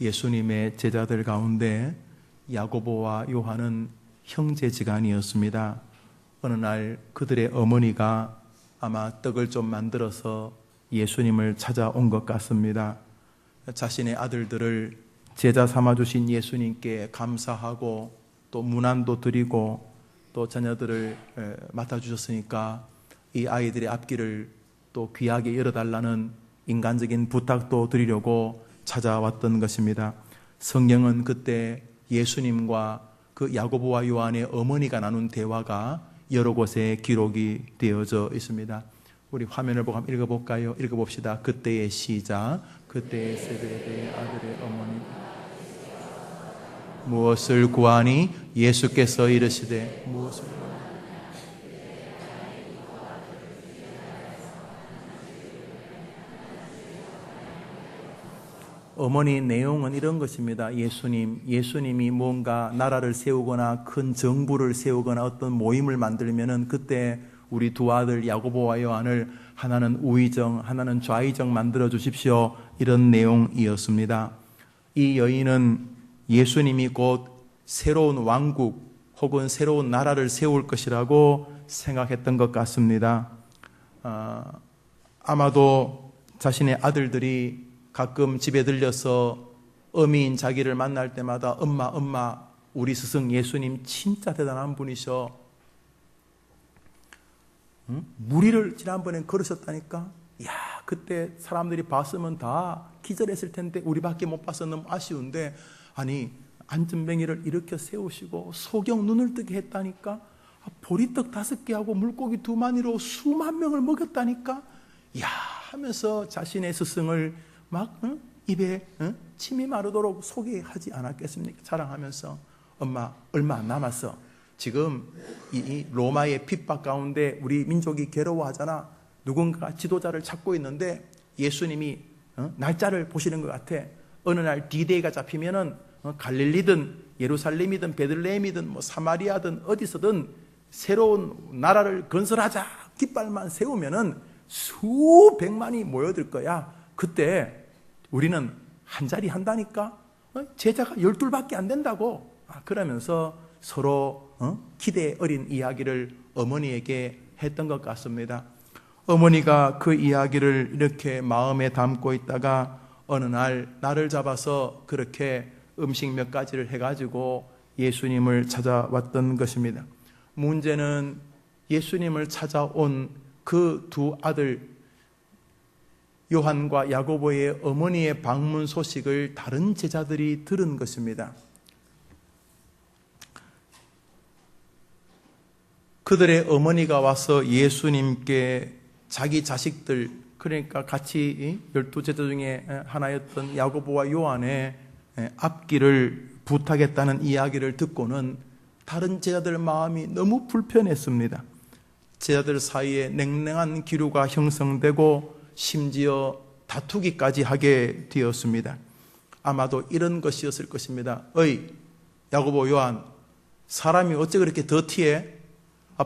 예수님의 제자들 가운데 야고보와 요한은 형제지간이었습니다. 어느 날 그들의 어머니가 아마 떡을 좀 만들어서 예수님을 찾아온 것 같습니다. 자신의 아들들을 제자 삼아주신 예수님께 감사하고 또 문안도 드리고 또 자녀들을 맡아주셨으니까 이 아이들의 앞길을 또 귀하게 열어달라는 인간적인 부탁도 드리려고 찾아왔던 것입니다. 성경은 그때 예수님과 그 야고보와 요한의 어머니가 나눈 대화가 여러 곳에 기록이 되어져 있습니다. 우리 화면을 보고 한번 읽어볼까요? 읽어봅시다. 그때의 시작. 그때의 세베대의 아들의 어머니 무엇을 구하니? 예수께서 이르시되 무엇을 어머니 내용은 이런 것입니다. 예수님이 뭔가 나라를 세우거나 큰 정부를 세우거나 어떤 모임을 만들면은 그때 우리 두 아들 야고보와 요한을 하나는 우의정, 하나는 좌의정 만들어 주십시오. 이런 내용이었습니다. 이 여인은 예수님이 곧 새로운 왕국 혹은 새로운 나라를 세울 것이라고 생각했던 것 같습니다. 아마도 자신의 아들들이 가끔 집에 들려서 어미인 자기를 만날 때마다 엄마, 우리 스승 예수님 진짜 대단한 분이셔. 무리를 지난번엔 걸으셨다니까? 야, 그때 사람들이 봤으면 다 기절했을 텐데 우리밖에 못 봐서 너무 아쉬운데 아니 안전뱅이를 일으켜 세우시고 소경 눈을 뜨게 했다니까? 보리떡 5개하고 물고기 2마리로 수만 명을 먹였다니까? 야 하면서 자신의 스승을 막 입에 침이 마르도록 소개하지 않았겠습니까? 자랑하면서 엄마 얼마 안 남았어. 지금 이 로마의 핍박 가운데 우리 민족이 괴로워하잖아. 누군가 지도자를 찾고 있는데 예수님이 날짜를 보시는 것 같아. 어느 날 D-Day가 잡히면은 갈릴리든 예루살렘이든 베들레헴이든 뭐 사마리아든 어디서든 새로운 나라를 건설하자 깃발만 세우면은 수백만이 모여들 거야. 그때 우리는 한 자리 한다니까? 제자가 12밖에 안 된다고. 그러면서 서로 기대 어린 이야기를 어머니에게 했던 것 같습니다. 어머니가 그 이야기를 이렇게 마음에 담고 있다가 어느 날 나를 잡아서 그렇게 음식 몇 가지를 해가지고 예수님을 찾아왔던 것입니다. 문제는 예수님을 찾아온 그 두 아들 요한과 야고보의 어머니의 방문 소식을 다른 제자들이 들은 것입니다. 그들의 어머니가 와서 예수님께 자기 자식들, 그러니까 같이 12제자 중에 하나였던 야고보와 요한의 앞길을 부탁했다는 이야기를 듣고는 다른 제자들 마음이 너무 불편했습니다. 제자들 사이에 냉랭한 기류가 형성되고 심지어 다투기까지 하게 되었습니다. 아마도 이런 것이었을 것입니다. 어이 야고보 요한, 사람이 어째 그렇게 더티해?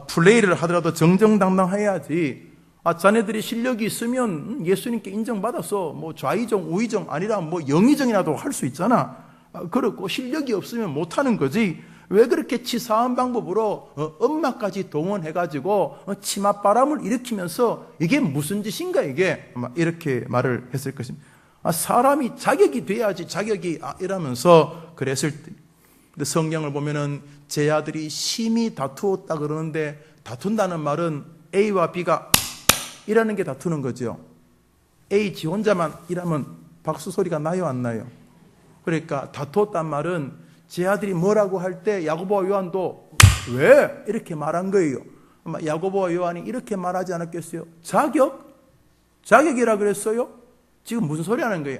플레이를 하더라도 정정당당해야지. 자네들이 실력이 있으면 예수님께 인정받아서 뭐 좌의정 우의정 아니라 뭐 영의정이라도 할 수 있잖아. 그렇고 실력이 없으면 못하는 거지. 왜 그렇게 치사한 방법으로 엄마까지 동원해가지고 치맛바람을 일으키면서 이게 무슨 짓인가 이게 이렇게 말을 했을 것입니다. 사람이 자격이 돼야지 자격이 이러면서 그랬을 때 근데 성경을 보면은 제 아들이 심히 다투었다 그러는데 다툰다는 말은 A와 B가 이라는 게 다투는 거죠. A 지 혼자만 이라면 박수 소리가 나요 안 나요? 그러니까 다투었단 말은 제 아들이 뭐라고 할 때 야고보와 요한도 왜? 이렇게 말한 거예요. 야고보와 요한이 이렇게 말하지 않았겠어요? 자격이라 그랬어요? 지금 무슨 소리 하는 거예요?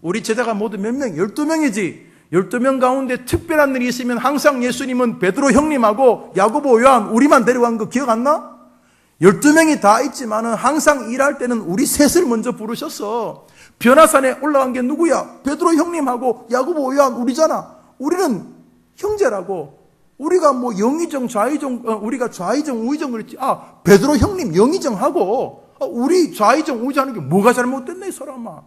우리 제자가 모두 몇 명? 12명이지. 12명 가운데 특별한 일이 있으면 항상 예수님은 베드로 형님하고 야고보 요한 우리만 데려간 거 기억 안 나? 12명이 다 있지만은 항상 일할 때는 우리 셋을 먼저 부르셨어. 변화산에 올라간 게 누구야? 베드로 형님하고 야고보 요한 우리잖아. 우리는 형제라고. 우리가 뭐 영의정 좌의정 우리가 좌의정 우의정 그랬지. 베드로 형님 영의정하고 우리 좌의정 우의정 하는 게 뭐가 잘못됐네 이 사람아.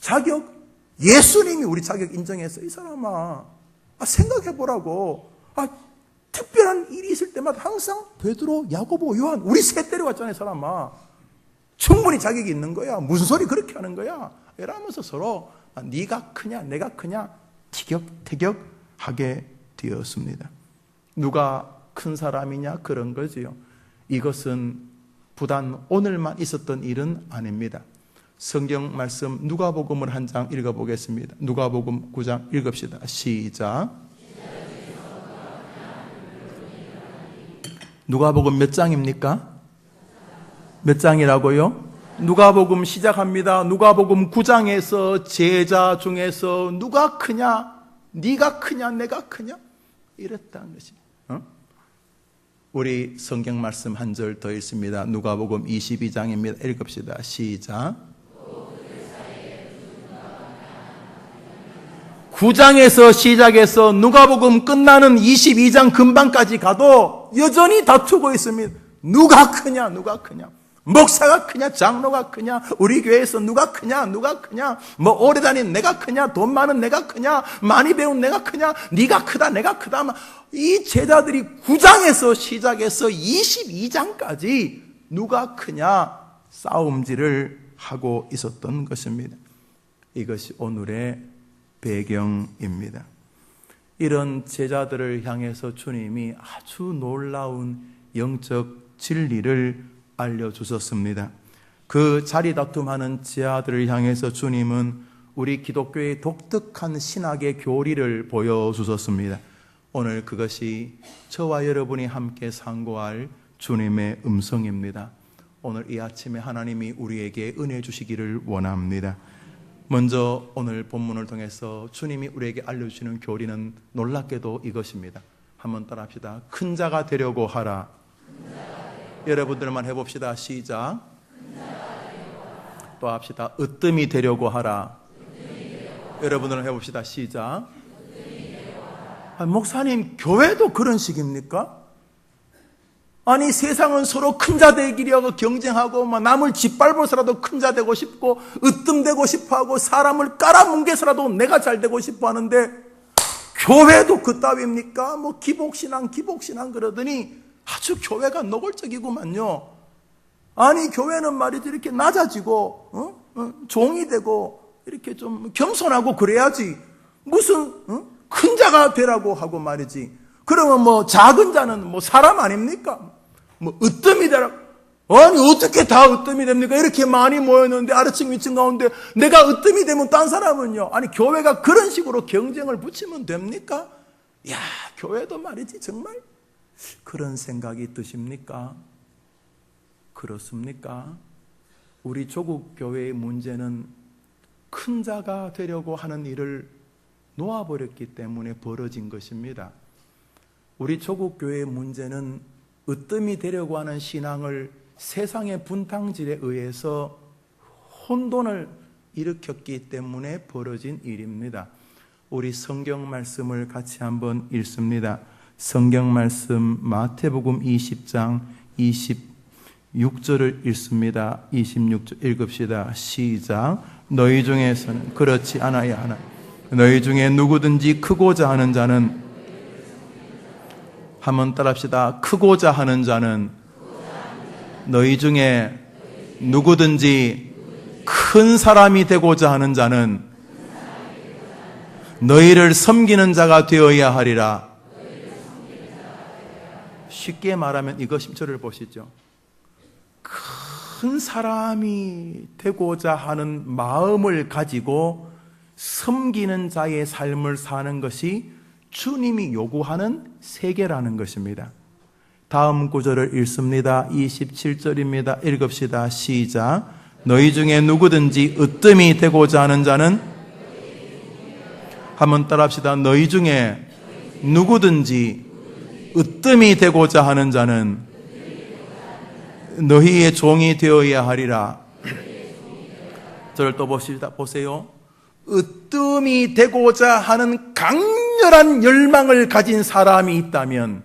자격? 예수님이 우리 자격 인정해서 이 사람아 생각해보라고. 특별한 일이 있을 때마다 항상 베드로, 야고보, 요한 우리 셋 데려왔잖아요. 사람아 충분히 자격이 있는 거야. 무슨 소리 그렇게 하는 거야. 이러면서 서로 네가 크냐 내가 크냐 티격태격하게 되었습니다. 누가 큰 사람이냐 그런 거지요. 이것은 부단 오늘만 있었던 일은 아닙니다. 성경 말씀 누가복음을 한 장 읽어보겠습니다. 누가복음 9장 읽읍시다. 시작. 누가복음 몇 장입니까? 몇 장이라고요? 누가복음 시작합니다. 누가복음 9장에서 제자 중에서 누가 크냐? 네가 크냐? 내가 크냐? 이랬다는 것이. 우리 성경 말씀 한 절 더 읽습니다. 누가복음 22장입니다. 읽읍시다. 시작. 9장에서 시작해서 누가복음 끝나는 22장 금방까지 가도 여전히 다투고 있습니다. 누가 크냐? 누가 크냐? 목사가 크냐? 장로가 크냐? 우리 교회에서 누가 크냐? 누가 크냐? 뭐 오래 다닌 내가 크냐? 돈 많은 내가 크냐? 많이 배운 내가 크냐? 네가 크다 내가 크다. 이 제자들이 9장에서 시작해서 22장까지 누가 크냐? 싸움질을 하고 있었던 것입니다. 이것이 오늘의 배경입니다. 이런 제자들을 향해서 주님이 아주 놀라운 영적 진리를 알려주셨습니다. 그 자리 다툼하는 제자들을 향해서 주님은 우리 기독교의 독특한 신학의 교리를 보여주셨습니다. 오늘 그것이 저와 여러분이 함께 상고할 주님의 음성입니다. 오늘 이 아침에 하나님이 우리에게 은혜 주시기를 원합니다. 먼저 오늘 본문을 통해서 주님이 우리에게 알려주시는 교리는 놀랍게도 이것입니다. 한번 따라합시다. 큰 자가 되려고 하라. 여러분들만 해봅시다. 시작. 또 합시다. 으뜸이 되려고 하라. 여러분들은 해봅시다. 시작. 목사님, 교회도 그런 식입니까? 아니, 세상은 서로 큰 자 되기려고 경쟁하고 남을 짓밟아서라도 큰 자 되고 싶고 으뜸되고 싶어하고 사람을 깔아뭉개서라도 내가 잘 되고 싶어 하는데 교회도 그따위입니까? 기복신앙 그러더니 아주 교회가 노골적이구만요. 아니, 교회는 말이지 이렇게 낮아지고 종이 되고 이렇게 좀 겸손하고 그래야지 무슨 큰 자가 되라고 하고 말이지. 그러면 작은 자는 사람 아닙니까? 으뜸이 되라. 아니, 어떻게 다 으뜸이 됩니까? 이렇게 많이 모였는데 아래층 위층 가운데 내가 으뜸이 되면 딴 사람은요. 아니, 교회가 그런 식으로 경쟁을 붙이면 됩니까? 야, 교회도 말이지 정말 그런 생각이 드십니까? 그렇습니까? 우리 조국 교회의 문제는 큰 자가 되려고 하는 일을 놓아버렸기 때문에 벌어진 것입니다. 우리 조국 교회의 문제는 으뜸이 되려고 하는 신앙을 세상의 분탕질에 의해서 혼돈을 일으켰기 때문에 벌어진 일입니다. 우리 성경 말씀을 같이 한번 읽습니다. 성경 말씀 마태복음 20장 26절을 읽습니다. 26절 읽읍시다. 시작. 너희 중에서는 그렇지 않아야 하나. 너희 중에 누구든지 크고자 하는 자는 한번 따라합시다. 크고자 하는 자는 너희 중에 누구든지 큰 사람이 되고자 하는 자는 너희를 섬기는 자가 되어야 하리라. 쉽게 말하면 이거 10절을 보시죠. 큰 사람이 되고자 하는 마음을 가지고 섬기는 자의 삶을 사는 것이 주님이 요구하는 세계라는 것입니다. 다음 구절을 읽습니다. 27절입니다. 읽읍시다. 시작. 너희 중에 누구든지 으뜸이 되고자 하는 자는 한번 따라합시다. 너희 중에 누구든지 으뜸이 되고자 하는 자는 너희의 종이 되어야 하리라. 저를 또 보세요. 으뜸이 되고자 하는 강렬한 열망을 가진 사람이 있다면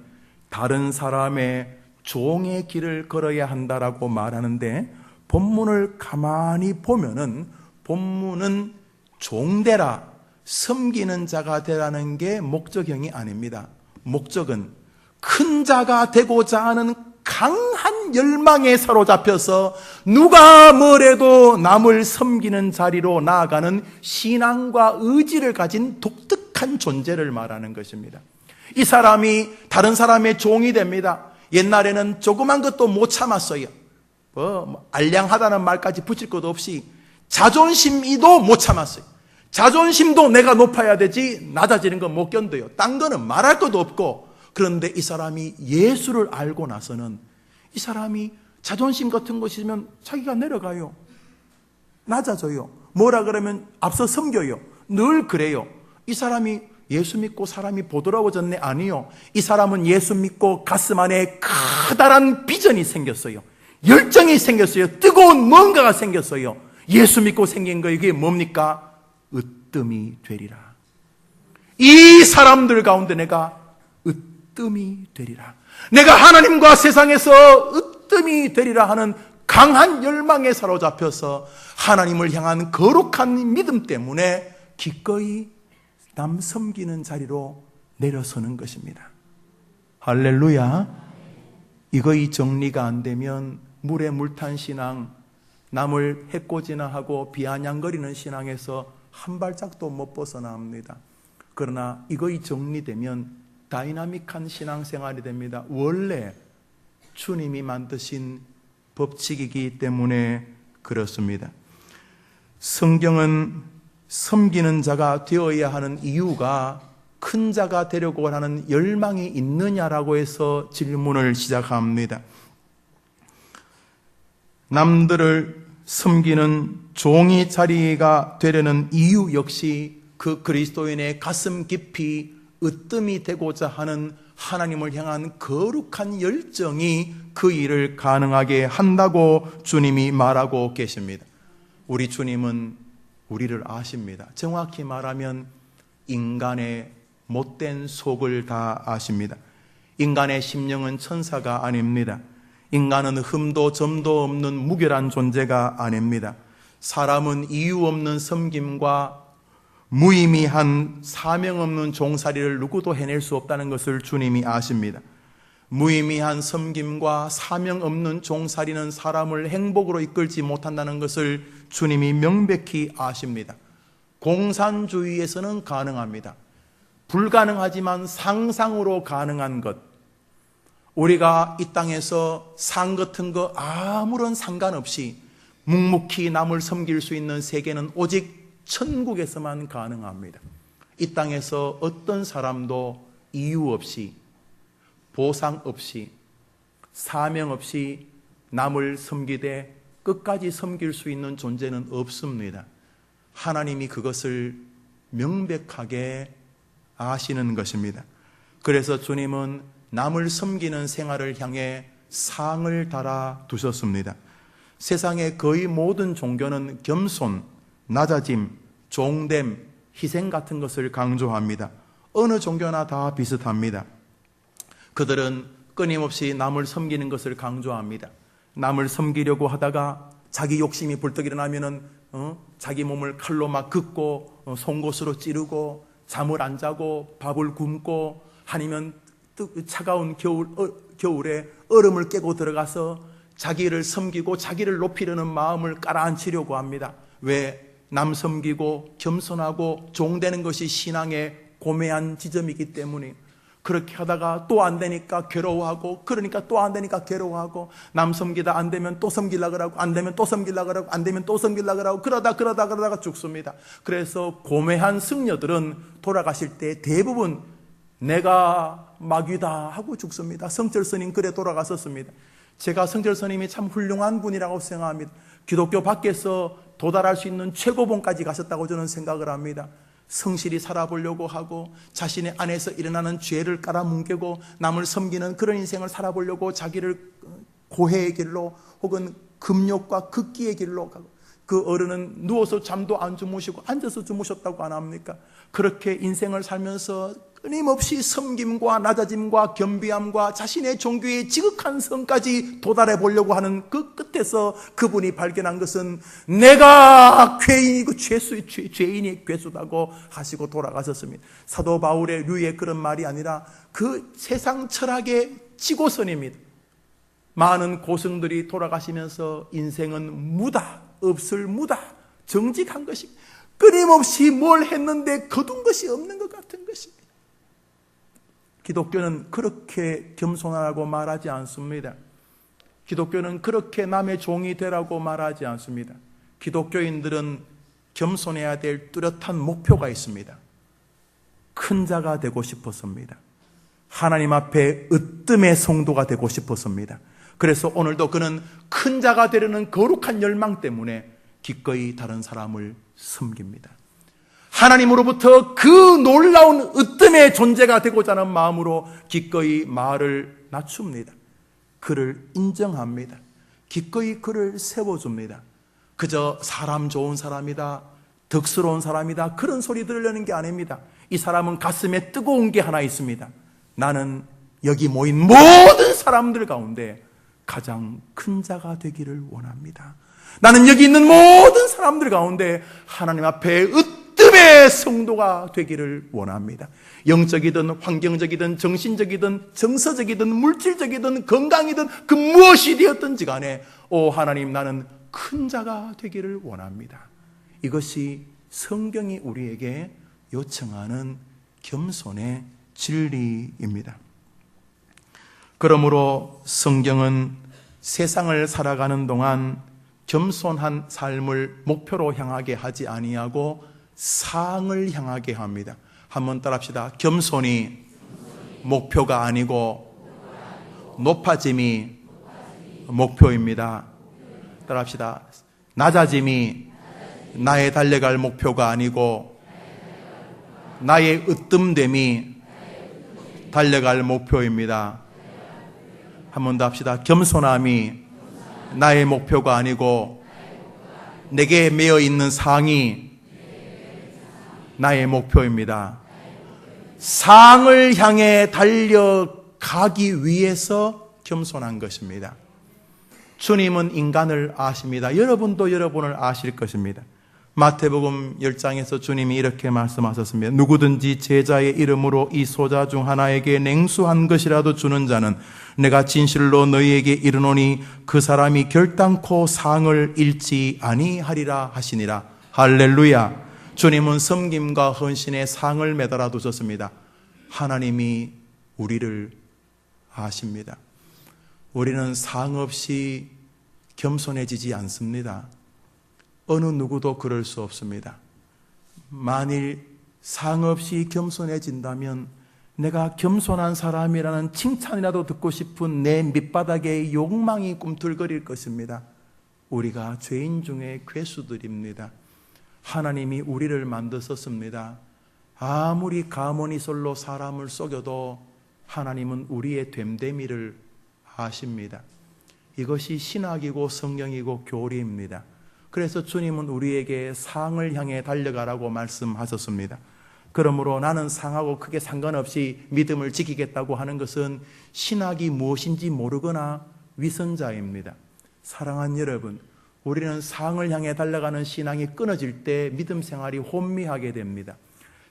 다른 사람의 종의 길을 걸어야 한다라고 말하는데 본문을 가만히 보면은 본문은 종되라, 섬기는 자가 되라는 게 목적형이 아닙니다. 목적은 큰 자가 되고자 하는 강한 열망에 사로잡혀서 누가 뭐래도 남을 섬기는 자리로 나아가는 신앙과 의지를 가진 독특한 존재를 말하는 것입니다. 이 사람이 다른 사람의 종이 됩니다. 옛날에는 조그만 것도 못 참았어요. 알량하다는 말까지 붙일 것도 없이 자존심이도 못 참았어요. 자존심도 내가 높아야 되지 낮아지는 건 못 견뎌요. 딴 거는 말할 것도 없고. 그런데 이 사람이 예수를 알고 나서는 이 사람이 자존심 같은 것이 있으면 자기가 내려가요. 낮아져요. 뭐라 그러면 앞서 섬겨요. 늘 그래요. 이 사람이 예수 믿고 사람이 보드라워졌네? 아니요. 이 사람은 예수 믿고 가슴 안에 커다란 비전이 생겼어요. 열정이 생겼어요. 뜨거운 뭔가가 생겼어요. 예수 믿고 생긴 거 이게 뭡니까? 으뜸이 되리라. 이 사람들 가운데 내가 으뜸이 되리라. 내가 하나님과 세상에서 으뜸이 되리라 하는 강한 열망에 사로잡혀서 하나님을 향한 거룩한 믿음 때문에 기꺼이 남 섬기는 자리로 내려서는 것입니다. 할렐루야. 이거의 정리가 안 되면 물에 물탄 신앙, 남을 해코지나 하고 비아냥거리는 신앙에서 한 발짝도 못 벗어납니다. 그러나 이거의 정리되면 다이나믹한 신앙생활이 됩니다. 원래 주님이 만드신 법칙이기 때문에 그렇습니다. 성경은 섬기는 자가 되어야 하는 이유가 큰 자가 되려고 하는 열망이 있느냐라고 해서 질문을 시작합니다. 남들을 섬기는 종이 자리가 되려는 이유 역시 그 그리스도인의 가슴 깊이 으뜸이 되고자 하는 하나님을 향한 거룩한 열정이 그 일을 가능하게 한다고 주님이 말하고 계십니다. 우리 주님은 우리를 아십니다. 정확히 말하면 인간의 못된 속을 다 아십니다. 인간의 심령은 천사가 아닙니다. 인간은 흠도 점도 없는 무결한 존재가 아닙니다. 사람은 이유 없는 섬김과 무의미한 사명 없는 종살이를 누구도 해낼 수 없다는 것을 주님이 아십니다. 무의미한 섬김과 사명 없는 종살이는 사람을 행복으로 이끌지 못한다는 것을 주님이 명백히 아십니다. 공산주의에서는 가능합니다. 불가능하지만 상상으로 가능한 것. 우리가 이 땅에서 상 같은 거 아무런 상관없이 묵묵히 남을 섬길 수 있는 세계는 오직 천국에서만 가능합니다. 이 땅에서 어떤 사람도 이유 없이, 보상 없이, 사명 없이 남을 섬기되 끝까지 섬길 수 있는 존재는 없습니다. 하나님이 그것을 명백하게 아시는 것입니다. 그래서 주님은 남을 섬기는 생활을 향해 상을 달아 두셨습니다. 세상의 거의 모든 종교는 겸손, 낮아짐, 종됨, 희생 같은 것을 강조합니다. 어느 종교나 다 비슷합니다. 그들은 끊임없이 남을 섬기는 것을 강조합니다. 남을 섬기려고 하다가 자기 욕심이 불떡 일어나면은 자기 몸을 칼로 막 긋고 송곳으로 찌르고 잠을 안 자고 밥을 굶고 아니면 차가운 겨울에 얼음을 깨고 들어가서 자기를 섬기고 자기를 높이려는 마음을 깔아앉히려고 합니다. 왜? 남 섬기고 겸손하고 종되는 것이 신앙의 고매한 지점이기 때문에 그렇게 하다가 또 안 되니까 괴로워하고 그러니까 또 안 되니까 괴로워하고 남 섬기다 안 되면 또 섬기려고 그러고 안 되면 또 섬기려고 그러고 안 되면 또 섬기려고 그러고 그러다가 죽습니다. 그래서 고매한 승려들은 돌아가실 때 대부분 내가 마귀다 하고 죽습니다. 성철 스님 그래 돌아갔었습니다. 제가 성철 스님이 참 훌륭한 분이라고 생각합니다. 기독교 밖에서 도달할 수 있는 최고봉까지 가셨다고 저는 생각을 합니다. 성실히 살아보려고 하고 자신의 안에서 일어나는 죄를 깔아뭉개고 남을 섬기는 그런 인생을 살아보려고 자기를 고해의 길로 혹은 금욕과 극기의 길로 가고 그 어른은 누워서 잠도 안 주무시고 앉아서 주무셨다고 안 합니까? 그렇게 인생을 살면서 끊임없이 섬김과 낮아짐과 겸비함과 자신의 종교의 지극한 성까지 도달해 보려고 하는 그 끝에서 그분이 발견한 것은 내가 죄인이고 죄인이 괴수다고 하시고 돌아가셨습니다. 사도 바울의 류의 그런 말이 아니라 그 세상 철학의 지고선입니다. 많은 고승들이 돌아가시면서 인생은 무다, 없을 무다, 정직한 것입니다. 끊임없이 뭘 했는데 거둔 것이 없는 것 같은 것입니다. 기독교는 그렇게 겸손하라고 말하지 않습니다. 기독교는 그렇게 남의 종이 되라고 말하지 않습니다. 기독교인들은 겸손해야 될 뚜렷한 목표가 있습니다. 큰 자가 되고 싶었습니다. 하나님 앞에 으뜸의 성도가 되고 싶었습니다. 그래서 오늘도 그는 큰 자가 되려는 거룩한 열망 때문에 기꺼이 다른 사람을 섬깁니다. 하나님으로부터 그 놀라운 으뜸의 존재가 되고자 하는 마음으로 기꺼이 말을 낮춥니다. 그를 인정합니다. 기꺼이 그를 세워줍니다. 그저 사람 좋은 사람이다, 덕스러운 사람이다, 그런 소리 들으려는 게 아닙니다. 이 사람은 가슴에 뜨거운 게 하나 있습니다. 나는 여기 모인 모든 사람들 가운데 가장 큰 자가 되기를 원합니다. 나는 여기 있는 모든 사람들 가운데 하나님 앞에 으뜸의 성도가 되기를 원합니다. 영적이든 환경적이든 정신적이든 정서적이든 물질적이든 건강이든 그 무엇이 되었든지 간에 오 하나님, 나는 큰 자가 되기를 원합니다. 이것이 성경이 우리에게 요청하는 겸손의 진리입니다. 그러므로 성경은 세상을 살아가는 동안 겸손한 삶을 목표로 향하게 하지 아니하고 상을 향하게 합니다. 한번 따라합시다. 겸손이 목표가 아니고 높아짐이 목표입니다. 따라합시다. 낮아짐이 나의 달려갈 목표가 아니고 나의 으뜸됨이 달려갈 목표입니다. 한 번 더 합시다. 겸손함이 나의 목표가 아니고 내게 매여 있는 상이 나의 목표입니다. 상을 향해 달려가기 위해서 겸손한 것입니다. 주님은 인간을 아십니다. 여러분도 여러분을 아실 것입니다. 마태복음 10장에서 주님이 이렇게 말씀하셨습니다. 누구든지 제자의 이름으로 이 소자 중 하나에게 냉수한 것이라도 주는 자는 내가 진실로 너희에게 이르노니 그 사람이 결단코 상을 잃지 아니하리라 하시니라. 할렐루야. 주님은 섬김과 헌신의 상을 매달아 두셨습니다. 하나님이 우리를 아십니다. 우리는 상 없이 겸손해지지 않습니다. 어느 누구도 그럴 수 없습니다. 만일 상 없이 겸손해진다면 내가 겸손한 사람이라는 칭찬이라도 듣고 싶은 내 밑바닥에 욕망이 꿈틀거릴 것입니다. 우리가 죄인 중에 괴수들입니다. 하나님이 우리를 만드셨습니다. 아무리 가모니솔로 사람을 속여도 하나님은 우리의 됨됨이를 아십니다. 이것이 신학이고 성경이고 교리입니다. 그래서 주님은 우리에게 상을 향해 달려가라고 말씀하셨습니다. 그러므로 나는 상하고 크게 상관없이 믿음을 지키겠다고 하는 것은 신학이 무엇인지 모르거나 위선자입니다. 사랑하는 여러분, 우리는 상을 향해 달려가는 신앙이 끊어질 때 믿음 생활이 혼미하게 됩니다.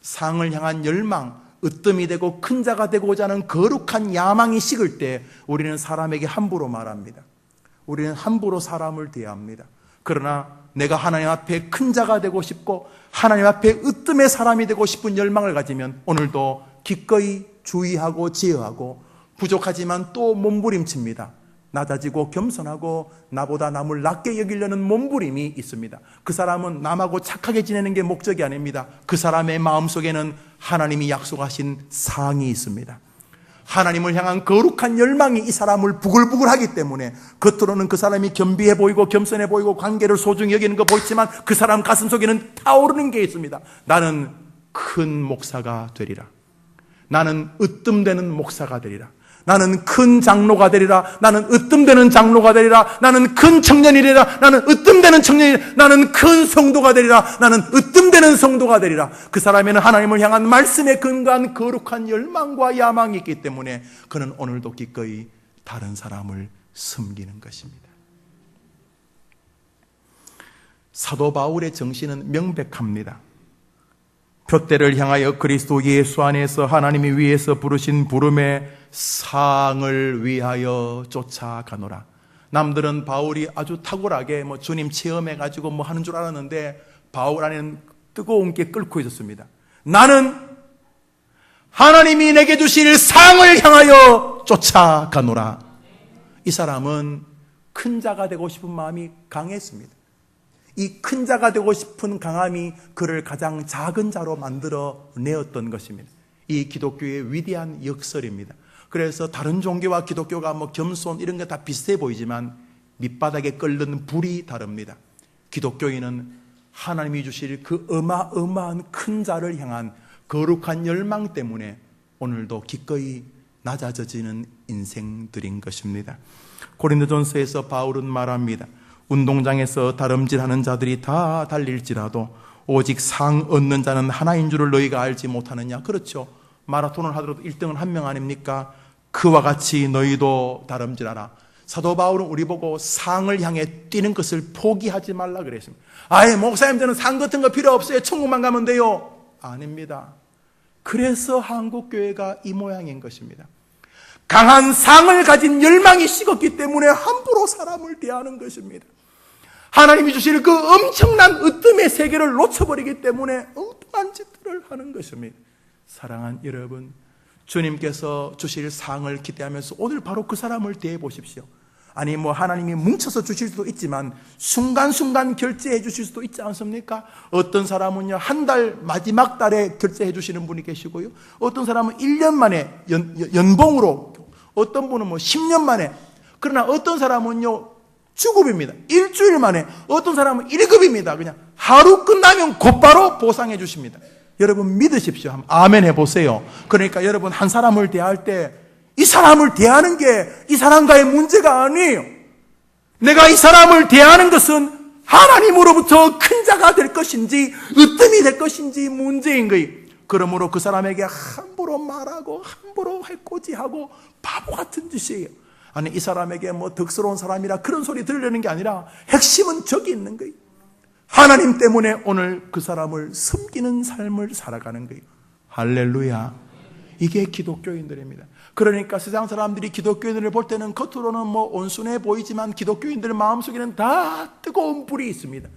상을 향한 열망, 으뜸이 되고 큰 자가 되고자 하는 거룩한 야망이 식을 때 우리는 사람에게 함부로 말합니다. 우리는 함부로 사람을 대합니다. 그러나 내가 하나님 앞에 큰 자가 되고 싶고 하나님 앞에 으뜸의 사람이 되고 싶은 열망을 가지면 오늘도 기꺼이 주의하고 제어하고 부족하지만 또 몸부림칩니다. 낮아지고 겸손하고 나보다 남을 낮게 여기려는 몸부림이 있습니다. 그 사람은 남하고 착하게 지내는 게 목적이 아닙니다. 그 사람의 마음속에는 하나님이 약속하신 상이 있습니다. 하나님을 향한 거룩한 열망이 이 사람을 부글부글하기 때문에 겉으로는 그 사람이 겸비해 보이고 겸손해 보이고 관계를 소중히 여기는 거 보이지만 그 사람 가슴속에는 타오르는 게 있습니다. 나는 큰 목사가 되리라. 나는 으뜸되는 목사가 되리라. 나는 큰 장로가 되리라. 나는 으뜸되는 장로가 되리라. 나는 큰 청년이리라. 나는 으뜸되는 청년이리라. 나는 큰 성도가 되리라. 나는 으뜸되는 성도가 되리라. 그 사람에는 하나님을 향한 말씀에 근거한 거룩한 열망과 야망이 있기 때문에 그는 오늘도 기꺼이 다른 사람을 섬기는 것입니다. 사도 바울의 정신은 명백합니다. 표대를 향하여 그리스도 예수 안에서 하나님이 위에서 부르신 부름의 상을 위하여 쫓아가노라. 남들은 바울이 아주 탁월하게 주님 체험해가지고 하는 줄 알았는데 바울 안에는 뜨거운 게 끓고 있었습니다. 나는 하나님이 내게 주실 상을 향하여 쫓아가노라. 이 사람은 큰 자가 되고 싶은 마음이 강했습니다. 이 큰 자가 되고 싶은 강함이 그를 가장 작은 자로 만들어 내었던 것입니다. 이 기독교의 위대한 역설입니다. 그래서 다른 종교와 기독교가 겸손 이런 게 다 비슷해 보이지만 밑바닥에 끓는 불이 다릅니다. 기독교인은 하나님이 주실 그 어마어마한 큰 자를 향한 거룩한 열망 때문에 오늘도 기꺼이 낮아져지는 인생들인 것입니다. 고린도전서에서 바울은 말합니다. 운동장에서 다름질하는 자들이 다 달릴지라도 오직 상 얻는 자는 하나인 줄을 너희가 알지 못하느냐. 그렇죠. 마라톤을 하더라도 1등은 한 명 아닙니까? 그와 같이 너희도 다름질하라. 사도 바울은 우리 보고 상을 향해 뛰는 것을 포기하지 말라 그랬습니다. 아예 목사님 저는 상 같은 거 필요 없어요. 천국만 가면 돼요. 아닙니다. 그래서 한국교회가 이 모양인 것입니다. 강한 상을 가진 열망이 식었기 때문에 함부로 사람을 대하는 것입니다. 하나님이 주실 그 엄청난 으뜸의 세계를 놓쳐버리기 때문에 엉뚱한 짓들을 하는 것입니다. 사랑하는 여러분, 주님께서 주실 상을 기대하면서 오늘 바로 그 사람을 대해 보십시오. 아니 하나님이 뭉쳐서 주실 수도 있지만 순간순간 결제해 주실 수도 있지 않습니까? 어떤 사람은요 한 달 마지막 달에 결제해 주시는 분이 계시고요, 어떤 사람은 1년 만에 연봉으로, 어떤 분은 10년 만에, 그러나 어떤 사람은요 주급입니다. 일주일 만에, 어떤 사람은 1급입니다. 그냥 하루 끝나면 곧바로 보상해 주십니다. 여러분 믿으십시오. 한번 아멘 해보세요. 그러니까 여러분 한 사람을 대할 때 이 사람을 대하는 게 이 사람과의 문제가 아니에요. 내가 이 사람을 대하는 것은 하나님으로부터 큰 자가 될 것인지 으뜸이 될 것인지 문제인 거예요. 그러므로 그 사람에게 함부로 말하고 함부로 해코지하고 바보 같은 짓이에요. 아니 이 사람에게 덕스러운 사람이라 그런 소리 들으려는 게 아니라 핵심은 저기 있는 거예요. 하나님 때문에 오늘 그 사람을 섬기는 삶을 살아가는 거예요. 할렐루야. 이게 기독교인들입니다. 그러니까 세상 사람들이 기독교인들을 볼 때는 겉으로는 온순해 보이지만 기독교인들 마음속에는 다 뜨거운 불이 있습니다.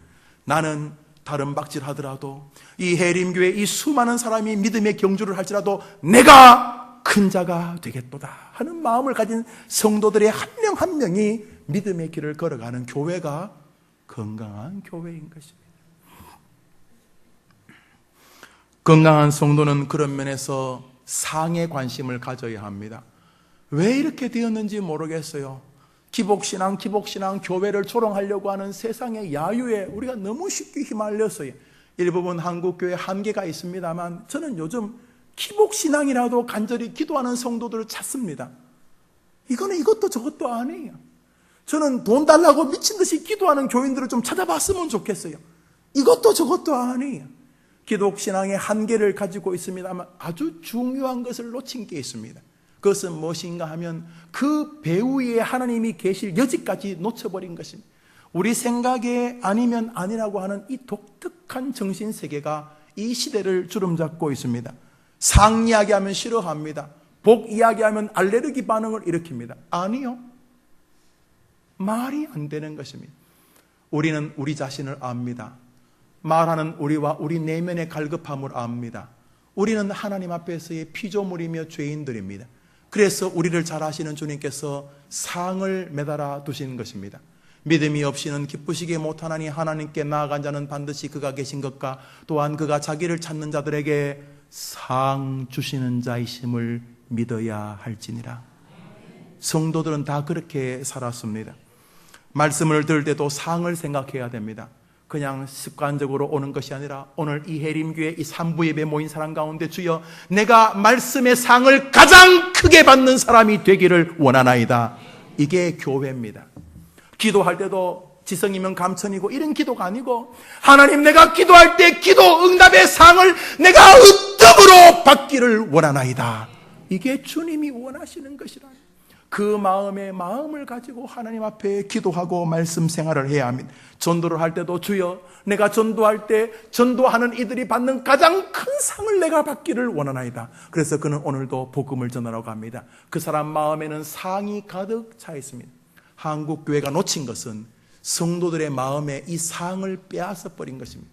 나는 다른 박질하더라도 이 해림교회 이 수많은 사람이 믿음의 경주를 할지라도 내가 큰 자가 되겠도다 하는 마음을 가진 성도들의 한 명 한 명이 믿음의 길을 걸어가는 교회가 건강한 교회인 것입니다. 건강한 성도는 그런 면에서 상에 관심을 가져야 합니다. 왜 이렇게 되었는지 모르겠어요. 기복신앙 교회를 조롱하려고 하는 세상의 야유에 우리가 너무 쉽게 휘말렸어요. 일부분 한국교회 한계가 있습니다만 저는 요즘 기복신앙이라도 간절히 기도하는 성도들을 찾습니다. 이거는 이것도 저것도 아니에요. 저는 돈 달라고 미친 듯이 기도하는 교인들을 좀 찾아봤으면 좋겠어요. 이것도 저것도 아니에요. 기독신앙의 한계를 가지고 있습니다만 아주 중요한 것을 놓친 게 있습니다. 그것은 무엇인가 하면 그 배후에 하나님이 계실 여지까지 놓쳐버린 것입니다. 우리 생각에 아니면 아니라고 하는 이 독특한 정신세계가 이 시대를 주름잡고 있습니다. 상 이야기하면 싫어합니다. 복 이야기하면 알레르기 반응을 일으킵니다. 아니요. 말이 안 되는 것입니다. 우리는 우리 자신을 압니다. 말하는 우리와 우리 내면의 갈급함을 압니다. 우리는 하나님 앞에서의 피조물이며 죄인들입니다. 그래서 우리를 잘 아시는 주님께서 상을 매달아 두신 것입니다. 믿음이 없이는 기쁘시게 못하나니 하나님께 나아간 자는 반드시 그가 계신 것과 또한 그가 자기를 찾는 자들에게 상 주시는 자이심을 믿어야 할지니라. 성도들은 다 그렇게 살았습니다. 말씀을 들을 때도 상을 생각해야 됩니다. 그냥 습관적으로 오는 것이 아니라 오늘 이 해림교회 이 3부 예배 모인 사람 가운데 주여 내가 말씀의 상을 가장 크게 받는 사람이 되기를 원하나이다. 이게 교회입니다. 기도할 때도 지성이면 감천이고 이런 기도가 아니고 하나님 내가 기도할 때 기도 응답의 상을 내가 으뜸으로 받기를 원하나이다. 이게 주님이 원하시는 것이라. 그 마음을 가지고 하나님 앞에 기도하고 말씀 생활을 해야 합니다. 전도를 할 때도 주여 내가 전도할 때 전도하는 이들이 받는 가장 큰 상을 내가 받기를 원하나이다. 그래서 그는 오늘도 복음을 전하라고 합니다. 그 사람 마음에는 상이 가득 차 있습니다. 한국 교회가 놓친 것은 성도들의 마음에 이 상을 빼앗아 버린 것입니다.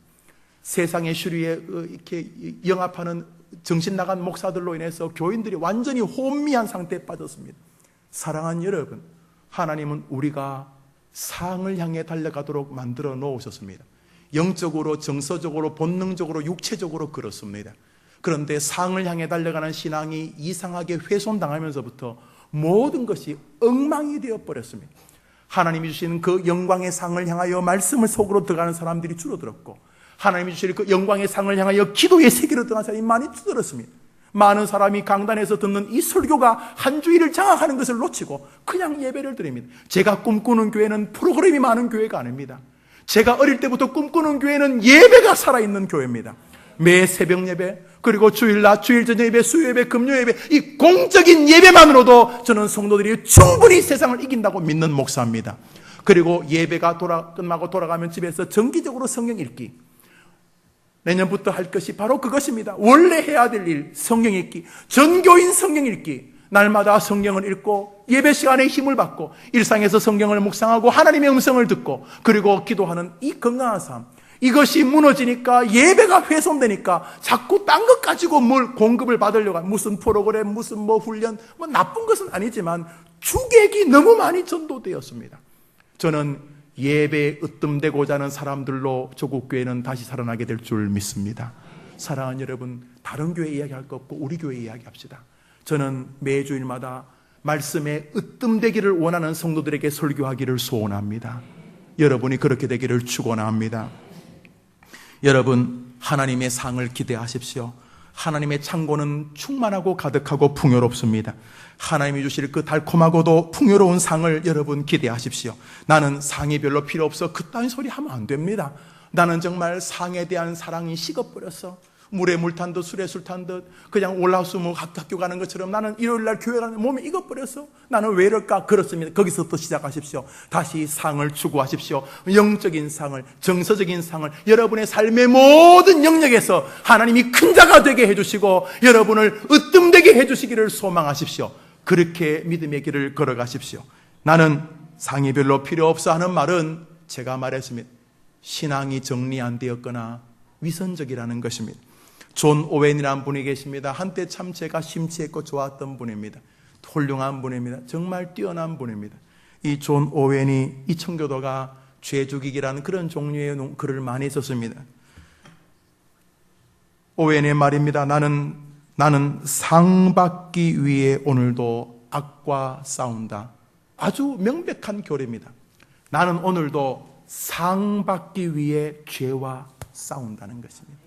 세상의 주류에 이렇게 영합하는 정신 나간 목사들로 인해서 교인들이 완전히 혼미한 상태에 빠졌습니다. 사랑하는 여러분, 하나님은 우리가 상을 향해 달려가도록 만들어 놓으셨습니다. 영적으로, 정서적으로, 본능적으로, 육체적으로 그렇습니다. 그런데 상을 향해 달려가는 신앙이 이상하게 훼손당하면서부터 모든 것이 엉망이 되어버렸습니다. 하나님이 주시는 그 영광의 상을 향하여 말씀을 속으로 들어가는 사람들이 줄어들었고 하나님이 주시는 그 영광의 상을 향하여 기도의 세계로 들어가는 사람이 많이 줄어들었습니다. 많은 사람이 강단에서 듣는 이 설교가 한 주일을 장악하는 것을 놓치고 그냥 예배를 드립니다. 제가 꿈꾸는 교회는 프로그램이 많은 교회가 아닙니다. 제가 어릴 때부터 꿈꾸는 교회는 예배가 살아있는 교회입니다. 매 새벽 예배, 그리고 주일날, 주일 저녁 예배, 수요 예배, 금요 예배, 이 공적인 예배만으로도 저는 성도들이 충분히 세상을 이긴다고 믿는 목사입니다. 그리고 예배가 끝나고 돌아가면 집에서 정기적으로 성경 읽기. 내년부터 할 것이 바로 그것입니다. 원래 해야 될 일, 성경 읽기. 전교인 성경 읽기. 날마다 성경을 읽고 예배 시간에 힘을 받고 일상에서 성경을 묵상하고 하나님의 음성을 듣고 그리고 기도하는 이 건강한 삶. 이것이 무너지니까 예배가 훼손되니까 자꾸 딴 것 가지고 뭘 공급을 받으려고 하는 무슨 프로그램, 무슨 훈련, 나쁜 것은 아니지만 주객이 너무 많이 전도되었습니다. 저는 예배에 으뜸되고자 하는 사람들로 조국교회는 다시 살아나게 될 줄 믿습니다. 사랑하는 여러분, 다른 교회 이야기할 거 없고 우리 교회 이야기합시다. 저는 매주일마다 말씀에 으뜸되기를 원하는 성도들에게 설교하기를 소원합니다. 여러분이 그렇게 되기를 축원합니다. 여러분, 하나님의 상을 기대하십시오. 하나님의 창고는 충만하고 가득하고 풍요롭습니다. 하나님이 주실 그 달콤하고도 풍요로운 상을 여러분 기대하십시오. 나는 상이 별로 필요 없어. 그딴 소리 하면 안 됩니다. 나는 정말 상에 대한 사랑이 식어버렸어. 물에 물 탄 듯 술에 술 탄 듯 그냥 올라와서 학교 가는 것처럼 나는 일요일날 교회 가는 몸이 익어버렸어. 나는 왜 이럴까? 그렇습니다. 거기서부터 시작하십시오. 다시 상을 추구하십시오. 영적인 상을, 정서적인 상을 여러분의 삶의 모든 영역에서 하나님이 큰 자가 되게 해주시고 여러분을 으뜸되게 해주시기를 소망하십시오. 그렇게 믿음의 길을 걸어가십시오. 나는 상이 별로 필요 없어 하는 말은 제가 말했습니다. 신앙이 정리 안 되었거나 위선적이라는 것입니다. 존 오웬이라는 분이 계십니다. 한때 참 제가 심취했고 좋았던 분입니다. 훌륭한 분입니다. 정말 뛰어난 분입니다. 이 존 오웬이 이 청교도가 죄 죽이기라는 그런 종류의 글을 많이 썼습니다. 오웬의 말입니다. 나는 상 받기 위해 오늘도 악과 싸운다. 아주 명백한 교리입니다. 나는 오늘도 상 받기 위해 죄와 싸운다는 것입니다.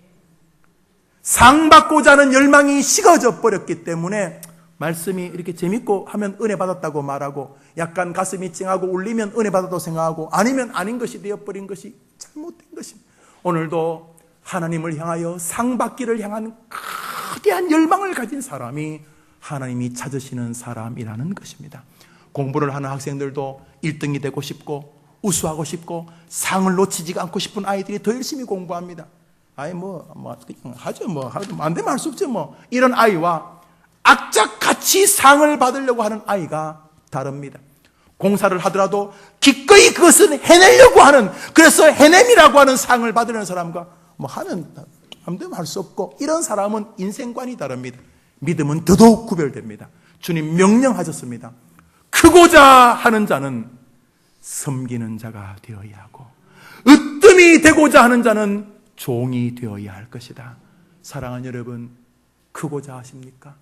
상 받고자 하는 열망이 식어져 버렸기 때문에 말씀이 이렇게 재밌고 하면 은혜 받았다고 말하고 약간 가슴이 찡하고 울리면 은혜 받았다고 생각하고 아니면 아닌 것이 되어버린 것이 잘못된 것입니다. 오늘도 하나님을 향하여 상 받기를 향한 거대한 열망을 가진 사람이 하나님이 찾으시는 사람이라는 것입니다. 공부를 하는 학생들도 1등이 되고 싶고 우수하고 싶고 상을 놓치지 않고 싶은 아이들이 더 열심히 공부합니다. 아이 그냥 하죠 안 되면 할 수 없죠 이런 아이와 악착같이 상을 받으려고 하는 아이가 다릅니다. 공사를 하더라도 기꺼이 그것을 해내려고 하는, 그래서 해냄이라고 하는 상을 받으려는 사람과 안 되면 할 수 없고 이런 사람은 인생관이 다릅니다. 믿음은 더더욱 구별됩니다. 주님 명령하셨습니다. 크고자 하는 자는 섬기는 자가 되어야 하고 으뜸이 되고자 하는 자는 종이 되어야 할 것이다. 사랑하는 여러분, 크고자 하십니까?